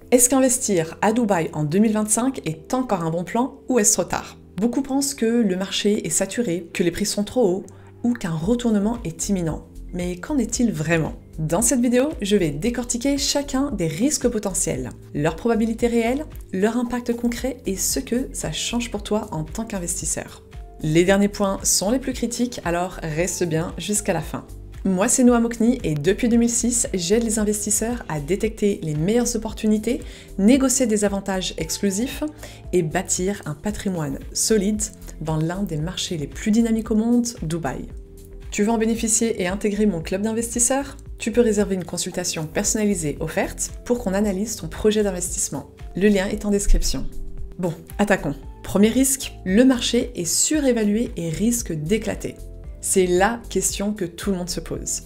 Est-ce qu'investir à Dubaï en 2025 est encore un bon plan ou est-ce trop tard? Beaucoup pensent que le marché est saturé, que les prix sont trop hauts ou qu'un retournement est imminent. Mais qu'en est-il vraiment? Dans cette vidéo, je vais décortiquer chacun des risques potentiels, leur probabilité réelle, leur impact concret et ce que ça change pour toi en tant qu'investisseur. Les derniers points sont les plus critiques, alors reste bien jusqu'à la fin. Moi c'est Noah Mokni et depuis 2006, j'aide les investisseurs à détecter les meilleures opportunités, négocier des avantages exclusifs et bâtir un patrimoine solide dans l'un des marchés les plus dynamiques au monde, Dubaï. Tu veux en bénéficier et intégrer mon club d'investisseurs? Tu peux réserver une consultation personnalisée offerte pour qu'on analyse ton projet d'investissement. Le lien est en description. Bon, attaquons. Premier risque, le marché est surévalué et risque d'éclater. C'est la question que tout le monde se pose.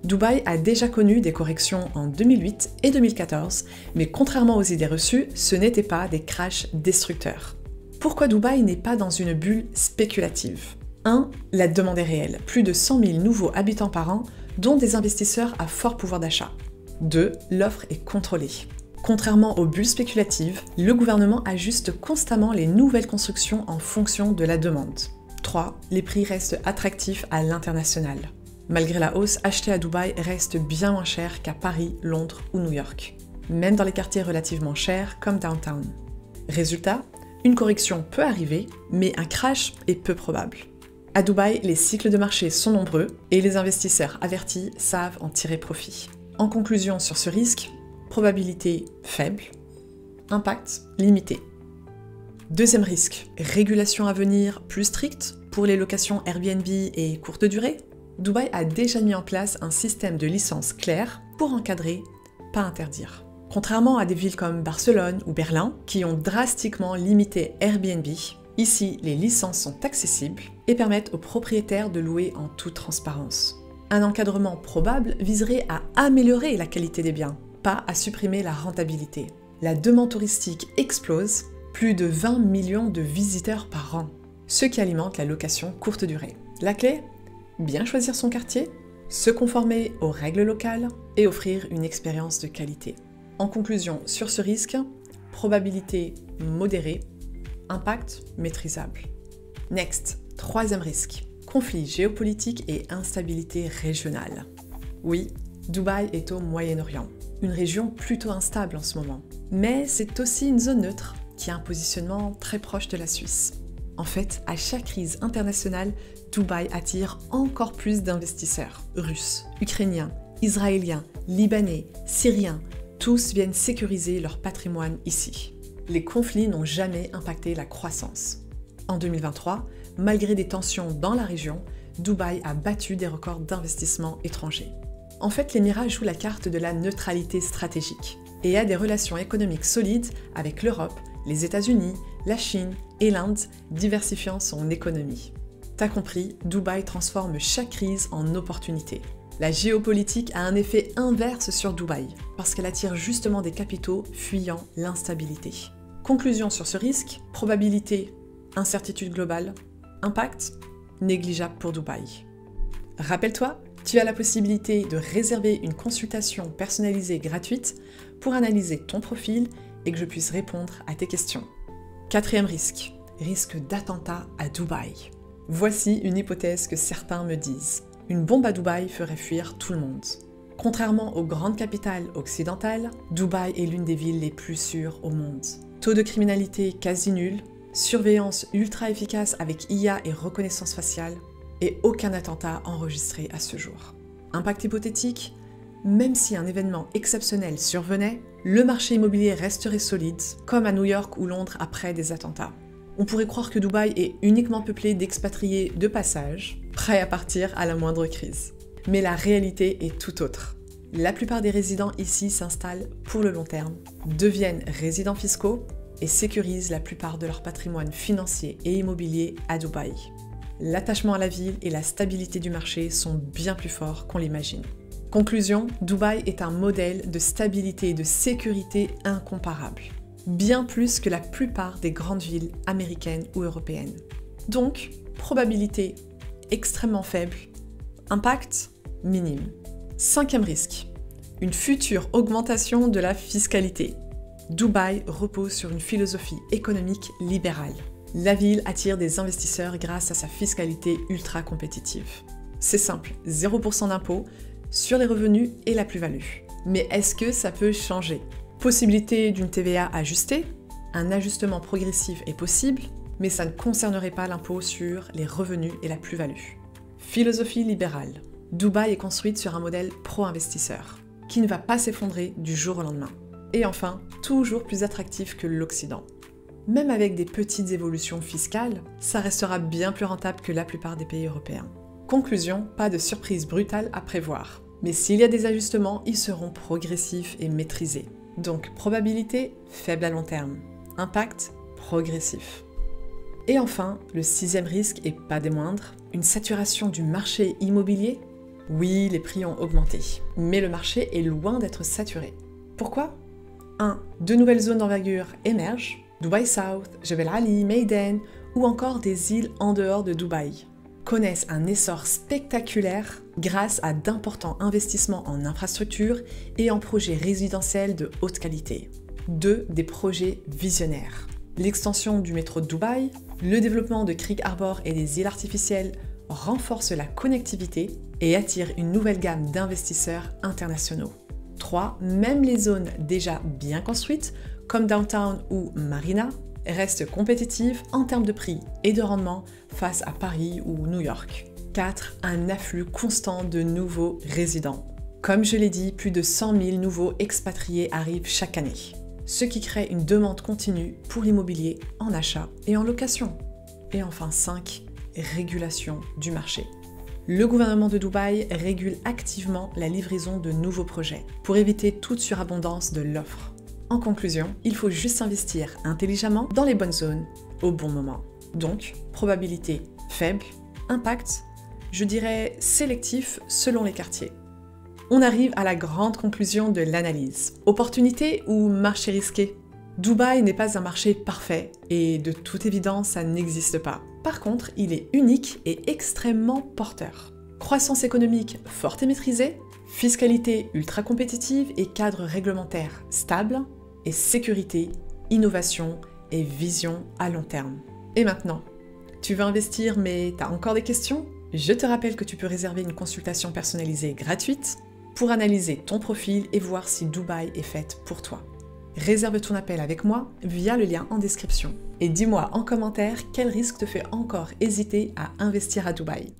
Dubaï a déjà connu des corrections en 2008 et 2014, mais contrairement aux idées reçues, ce n'étaient pas des crashs destructeurs. Pourquoi Dubaï n'est pas dans une bulle spéculative? 1. La demande est réelle, plus de 100 000 nouveaux habitants par an, dont des investisseurs à fort pouvoir d'achat. 2. L'offre est contrôlée. Contrairement aux bulles spéculatives, le gouvernement ajuste constamment les nouvelles constructions en fonction de la demande. 3. Les prix restent attractifs à l'international. Malgré la hausse, acheter à Dubaï reste bien moins cher qu'à Paris, Londres ou New York, même dans les quartiers relativement chers comme Downtown. Résultat, une correction peut arriver, mais un crash est peu probable. À Dubaï, les cycles de marché sont nombreux et les investisseurs avertis savent en tirer profit. En conclusion sur ce risque, probabilité faible, impact limité. Deuxième risque, régulation à venir plus stricte pour les locations Airbnb et courte durée. Dubaï a déjà mis en place un système de licences clair pour encadrer, pas interdire. Contrairement à des villes comme Barcelone ou Berlin, qui ont drastiquement limité Airbnb, ici les licences sont accessibles et permettent aux propriétaires de louer en toute transparence. Un encadrement probable viserait à améliorer la qualité des biens, pas à supprimer la rentabilité. La demande touristique explose, plus de 20 millions de visiteurs par an, ce qui alimente la location courte durée. La clé? Bien choisir son quartier, se conformer aux règles locales et offrir une expérience de qualité. En conclusion sur ce risque, probabilité modérée, impact maîtrisable. Next, troisième risque, conflit géopolitique et instabilité régionale. Oui, Dubaï est au Moyen-Orient, une région plutôt instable en ce moment. Mais c'est aussi une zone neutre qui a un positionnement très proche de la Suisse. En fait, à chaque crise internationale, Dubaï attire encore plus d'investisseurs russes, ukrainiens, israéliens, libanais, syriens. Tous viennent sécuriser leur patrimoine ici. Les conflits n'ont jamais impacté la croissance. En 2023, malgré des tensions dans la région, Dubaï a battu des records d'investissement étrangers. En fait, l'Émirat joue la carte de la neutralité stratégique et a des relations économiques solides avec l'Europe, les États-Unis, la Chine et l'Inde, diversifiant son économie. T'as compris, Dubaï transforme chaque crise en opportunité. La géopolitique a un effet inverse sur Dubaï, parce qu'elle attire justement des capitaux fuyant l'instabilité. Conclusion sur ce risque, probabilité, incertitude globale, impact, négligeable pour Dubaï. Rappelle-toi, tu as la possibilité de réserver une consultation personnalisée gratuite pour analyser ton profil et que je puisse répondre à tes questions. Quatrième risque, risque d'attentat à Dubaï. Voici une hypothèse que certains me disent. Une bombe à Dubaï ferait fuir tout le monde. Contrairement aux grandes capitales occidentales, Dubaï est l'une des villes les plus sûres au monde. Taux de criminalité quasi nul, surveillance ultra efficace avec IA et reconnaissance faciale, et aucun attentat enregistré à ce jour. Impact hypothétique, même si un événement exceptionnel survenait, le marché immobilier resterait solide, comme à New York ou Londres après des attentats. On pourrait croire que Dubaï est uniquement peuplé d'expatriés de passage, prêts à partir à la moindre crise. Mais la réalité est tout autre. La plupart des résidents ici s'installent pour le long terme, deviennent résidents fiscaux et sécurisent la plupart de leur patrimoine financier et immobilier à Dubaï. L'attachement à la ville et la stabilité du marché sont bien plus forts qu'on l'imagine. Conclusion, Dubaï est un modèle de stabilité et de sécurité incomparable. Bien plus que la plupart des grandes villes américaines ou européennes. Donc, probabilité extrêmement faible, impact minime. Cinquième risque, une future augmentation de la fiscalité. Dubaï repose sur une philosophie économique libérale. La ville attire des investisseurs grâce à sa fiscalité ultra compétitive. C'est simple, 0% d'impôt sur les revenus et la plus-value. Mais est-ce que ça peut changer? Possibilité d'une TVA ajustée? Un ajustement progressif est possible, mais ça ne concernerait pas l'impôt sur les revenus et la plus-value. Philosophie libérale. Dubaï est construite sur un modèle pro-investisseur, qui ne va pas s'effondrer du jour au lendemain. Et enfin, toujours plus attractif que l'Occident. Même avec des petites évolutions fiscales, ça restera bien plus rentable que la plupart des pays européens. Conclusion, pas de surprise brutale à prévoir. Mais s'il y a des ajustements, ils seront progressifs et maîtrisés. Donc, probabilité faible à long terme. Impact progressif. Et enfin, le 6e risque, et pas des moindres, une saturation du marché immobilier. Oui, les prix ont augmenté, mais le marché est loin d'être saturé. Pourquoi? 1. De nouvelles zones d'envergure émergent, Dubaï South, Jebel Ali, Meydan, ou encore des îles en dehors de Dubaï, connaissent un essor spectaculaire grâce à d'importants investissements en infrastructures et en projets résidentiels de haute qualité. 2. Des projets visionnaires. L'extension du métro de Dubaï, le développement de Creek Harbor et des îles artificielles renforcent la connectivité et attirent une nouvelle gamme d'investisseurs internationaux. 3. Même les zones déjà bien construites, comme Downtown ou Marina, restent compétitives en termes de prix et de rendement face à Paris ou New York. 4. Un afflux constant de nouveaux résidents. Comme je l'ai dit, plus de 100 000 nouveaux expatriés arrivent chaque année, ce qui crée une demande continue pour l'immobilier en achat et en location. Et enfin 5. Régulation du marché. Le gouvernement de Dubaï régule activement la livraison de nouveaux projets pour éviter toute surabondance de l'offre. En conclusion, il faut juste investir intelligemment dans les bonnes zones au bon moment. Donc, probabilité faible, impact, je dirais sélectif selon les quartiers. On arrive à la grande conclusion de l'analyse. Opportunité ou marché risqué? Dubaï n'est pas un marché parfait et de toute évidence, ça n'existe pas. Par contre, il est unique et extrêmement porteur. Croissance économique forte et maîtrisée, fiscalité ultra compétitive et cadre réglementaire stable, et sécurité, innovation et vision à long terme. Et maintenant, tu veux investir mais t'as encore des questions? Je te rappelle que tu peux réserver une consultation personnalisée gratuite pour analyser ton profil et voir si Dubaï est faite pour toi. Réserve ton appel avec moi via le lien en description. Et dis-moi en commentaire quel risque te fait encore hésiter à investir à Dubaï.